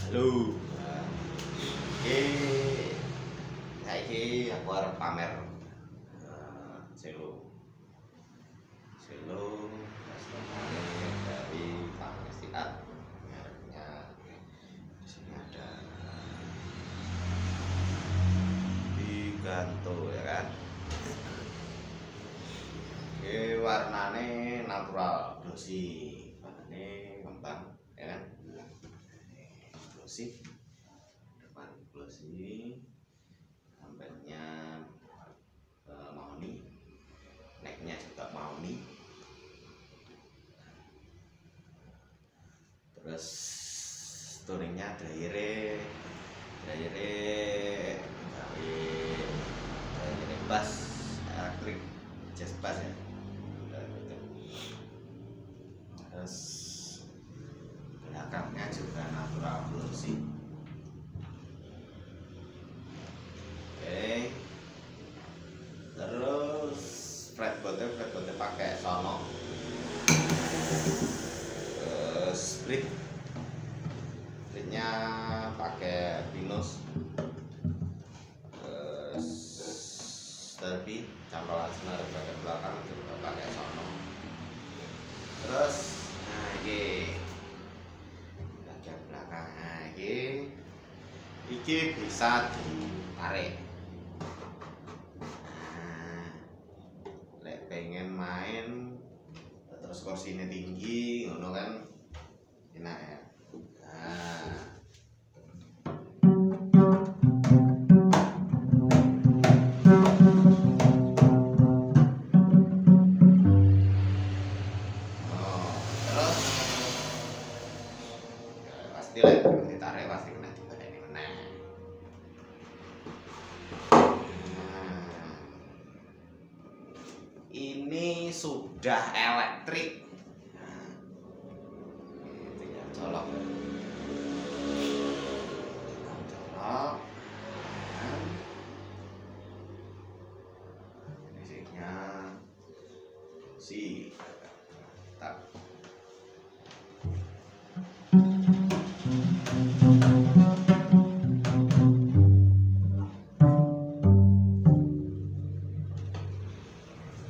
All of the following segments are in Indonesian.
Halo. Oke, saiki aku arep pamer cello. Cello customer dari Pangestia. Mereknya di sini ada Giganto ya kan. Oke, warnane natural, glossy. Bahannya kembang ya kan. Glossy. Depan glossy. Sampingnya mahoni. Necknya juga mahoni. Terus tuningnya dayere bass elektrik, jazz bass ya. Terus belakangnya juga natural glossy. Oke. Terus fretboardnya pakai sono. Splitnya pakai pinus. Tapi campuran senar bagian belakang juga pakai sono. Terus ini bagian belakang ini bisa ditarik. Lek pengen main terus kursinya tinggi ngono kan enak ya. Terus pasti lek ditarik pasti kena dibaleni meneh. Ini sudah elektrik. Tinggal colok. Finisnya si tak.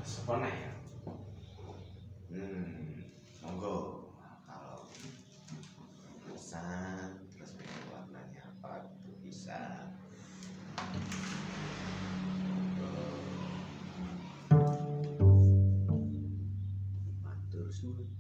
Sepona ya. Monggo kalau pesan terus pengen warnanya apa itu bisa. Matur suwun.